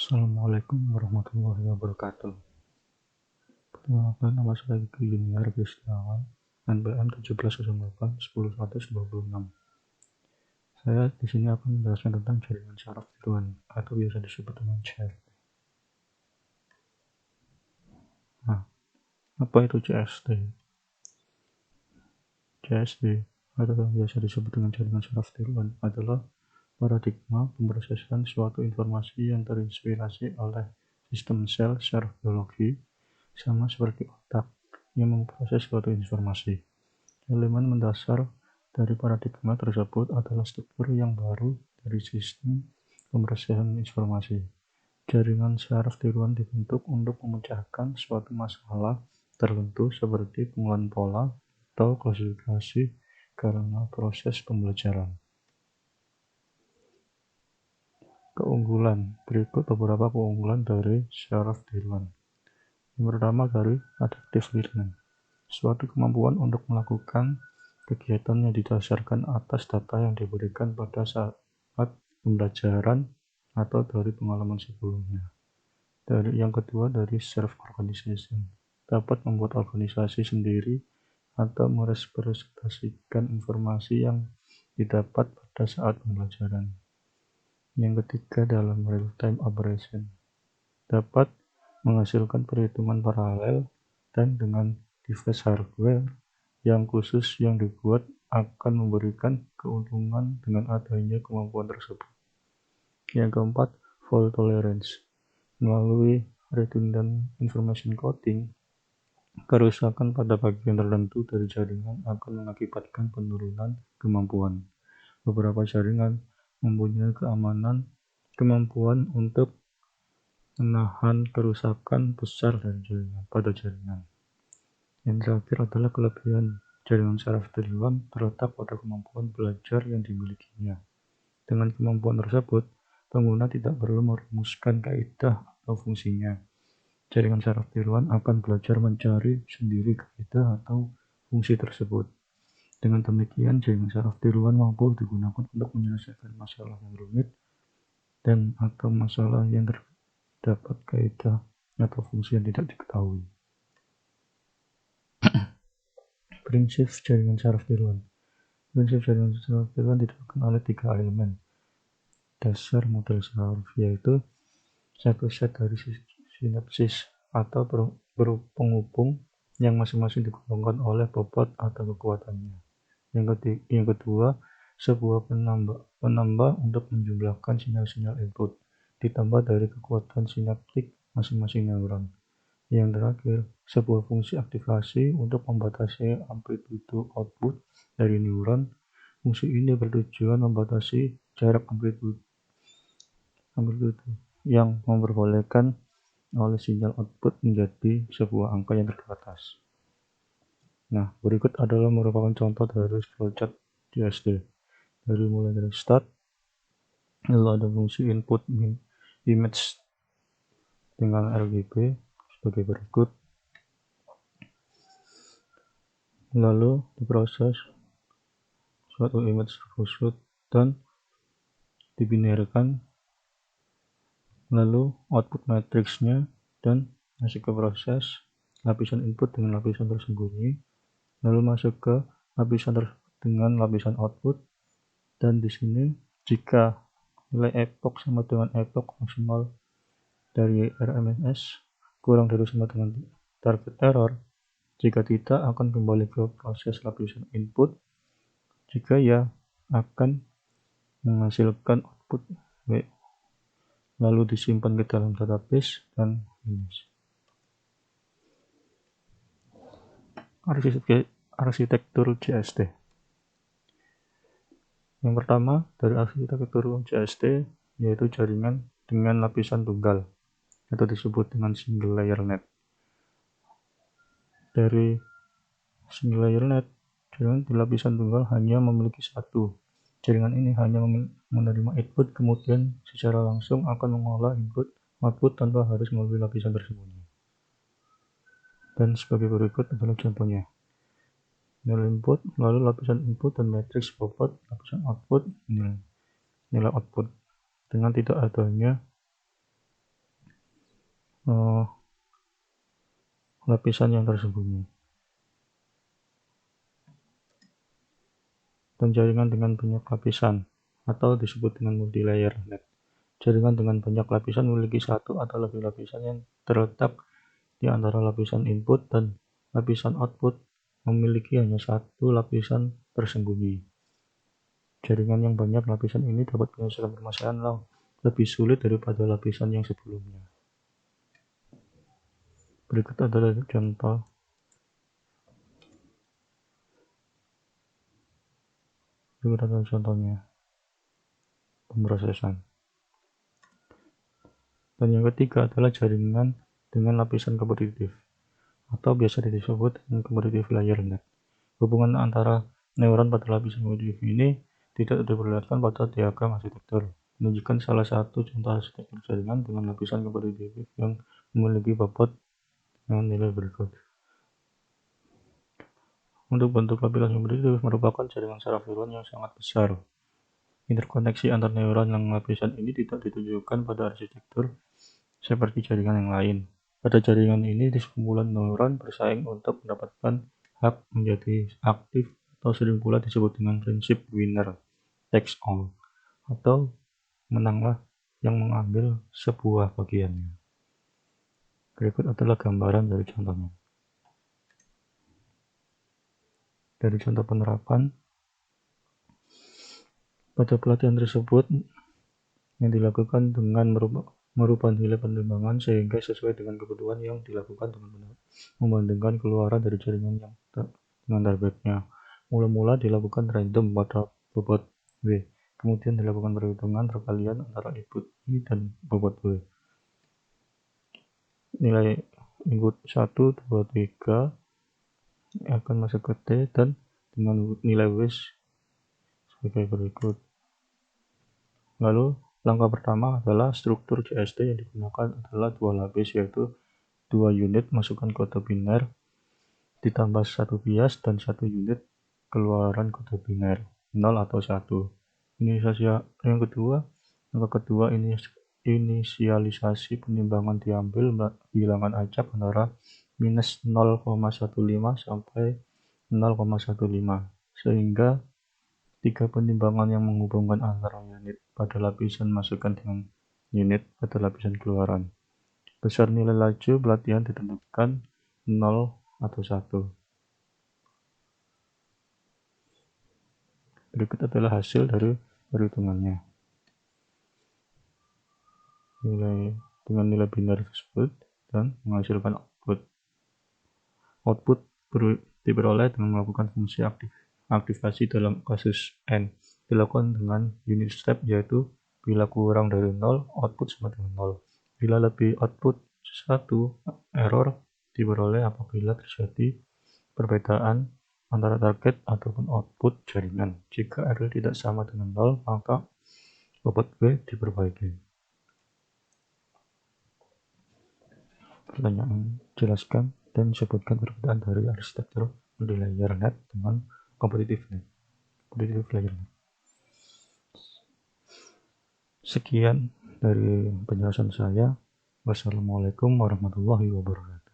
Assalamualaikum warahmatullahi wabarakatuh. Perkenalkan, nama saya Gigi Junior Gustiawan, NPM 1708-10126. Saya di sini akan menjelaskan tentang jaringan saraf tiruan atau biasa disebut dengan CST. Nah, apa itu CST? CST atau biasa disebut dengan jaringan saraf tiruan adalah paradigma pemrosesan suatu informasi yang terinspirasi oleh sistem sel saraf biologi, sama seperti otak yang memproses suatu informasi. Elemen mendasar dari paradigma tersebut adalah struktur yang baru dari sistem pemrosesan informasi. Jaringan saraf tiruan dibentuk untuk memecahkan suatu masalah tertentu seperti pengumpulan pola atau klasifikasi karena proses pembelajaran. Keunggulan. Berikut beberapa keunggulan dari saraf tiruan. Yang pertama dari adaptive learning, suatu kemampuan untuk melakukan kegiatan yang didasarkan atas data yang diberikan pada saat pembelajaran atau dari pengalaman sebelumnya. Yang kedua dari self-organization, dapat membuat organisasi sendiri atau merepresentasikan informasi yang didapat pada saat pembelajaran. Yang ketiga dalam real-time operation, dapat menghasilkan perhitungan paralel dan dengan device hardware yang khusus yang dibuat akan memberikan keuntungan dengan adanya kemampuan tersebut. Yang keempat, fault tolerance. Melalui redundant information coding, kerusakan pada bagian tertentu dari jaringan akan mengakibatkan penurunan kemampuan. Beberapa jaringan mempunyai kemampuan untuk menahan kerusakan besar pada jaringan. Yang terakhir adalah kelebihan jaringan saraf tiruan terletak pada kemampuan belajar yang dimilikinya. Dengan kemampuan tersebut, pengguna tidak perlu merumuskan kaidah atau fungsinya. Jaringan saraf tiruan akan belajar mencari sendiri kaidah atau fungsi tersebut. Dengan demikian, jaringan saraf tiruan mampu digunakan untuk menyelesaikan masalah yang rumit dan atau masalah yang terdapat kaidah atau fungsi yang tidak diketahui. Prinsip jaringan saraf tiruan. Prinsip jaringan saraf tiruan didasarkan oleh 3 elemen dasar model saraf, yaitu satu set dari sinapsis atau penghubung yang masing-masing digolongkan oleh bobot atau kekuatannya. Yang kedua, sebuah penambah untuk menjumlahkan sinyal-sinyal input ditambah dari kekuatan sinaptik masing-masing neuron. Yang terakhir, sebuah fungsi aktivasi untuk membatasi amplitude output dari neuron. Fungsi ini bertujuan membatasi jarak amplitude yang memperbolehkan oleh sinyal output menjadi sebuah angka yang terbatas. Nah, berikut adalah merupakan contoh dari flowchart CST. Mulai dari start, lalu ada fungsi input image dengan RGB sebagai berikut. Lalu diproses suatu image tersebut dan dibinarkan, lalu output matriksnya dan masuk ke proses lapisan input dengan lapisan tersembunyi, lalu masuk ke lapisan dengan lapisan output. Dan di sini jika nilai epoch sama dengan epoch maksimal dari RMS kurang dari sama dengan target error, jika tidak akan kembali ke proses lapisan input, jika ya akan menghasilkan output W, lalu disimpan ke dalam database dan finish. Arsitektur CST. Yang pertama dari arsitektur CST yaitu jaringan dengan lapisan tunggal atau disebut dengan single layer net. Dari single layer net, jaringan di lapisan tunggal hanya memiliki satu. Jaringan ini hanya menerima input, kemudian secara langsung akan mengolah input output tanpa harus melalui lapisan tersembunyi. Dan sebagai berikut adalah contohnya. Nilai input, lalu lapisan input dan matriks bobot, lapisan output, nilai output. Dengan tidak adanya lapisan yang tersembunyi. Dan jaringan dengan banyak lapisan, atau disebut dengan multi-layer net. Jaringan dengan banyak lapisan memiliki satu atau lebih lapisan yang terletak di antara lapisan input dan lapisan output, memiliki hanya satu lapisan tersembunyi. Jaringan yang banyak lapisan ini dapat menyelesaikan permasalahan lebih sulit daripada lapisan yang sebelumnya. Berikut adalah contoh contohnya pemrosesan. Dan yang ketiga adalah jaringan dengan lapisan kompetitif, atau biasa disebut dengan competitive layer net. Hubungan antara neuron pada lapisan kompetitif ini tidak diperlihatkan pada diagram arsitektur, menunjukkan salah satu contoh arsitektur jaringan dengan lapisan kompetitif yang memiliki bobot dengan nilai berikut. Untuk bentuk lapisan kompetitif merupakan jaringan saraf neuron yang sangat besar. Interkoneksi antar neuron yang lapisan ini tidak ditunjukkan pada arsitektur seperti jaringan yang lain. Pada jaringan ini, sekumpulan neuron bersaing untuk mendapatkan hak menjadi aktif, atau sering pula disebut dengan prinsip winner takes all, atau menanglah yang mengambil sebuah bagiannya. Berikut adalah gambaran dari contohnya. Dari contoh penerapan, pada pelatihan tersebut yang dilakukan dengan merubah nilai penimbangan sehingga sesuai dengan kebutuhan yang dilakukan dengan membandingkan keluaran dari jaringan yang dengan targetnya. Mula-mula dilakukan random pada bobot W, kemudian dilakukan perhitungan perkalian antara input I dan bobot W. Nilai input 1, 2, 3 akan masuk ke T dan dengan nilai W sebagai berikut. Lalu langkah pertama adalah struktur CST yang digunakan adalah dua lapis, yaitu 2 unit masukkan kode biner ditambah 1 bias dan 1 unit keluaran kode biner 0 atau 1. Yang kedua, langkah kedua inisialisasi penimbangan diambil bilangan acak antara minus 0,15 sampai 0,15 sehingga 3 penimbangan yang menghubungkan antara unit pada lapisan masukkan dengan unit pada lapisan keluaran. Besar nilai laju pelatihan ditentukan 0 atau 1. Berikut adalah hasil dari perhitungannya. Dengan nilai biner tersebut dan menghasilkan output. Output diperoleh dengan melakukan fungsi aktivasi dalam kasus N. Dilakukan dengan unit step, yaitu bila kurang dari 0, output sama dengan 0. Bila lebih, output 1. Error diperoleh apabila terjadi perbedaan antara target ataupun output jaringan. Jika error tidak sama dengan 0, maka bobot W diperbaiki. Pertanyaan: jelaskan dan sebutkan perbedaan dari arsitektur multi-layer net dengan competitive layer net. Sekian dari penjelasan saya. Wassalamualaikum warahmatullahi wabarakatuh.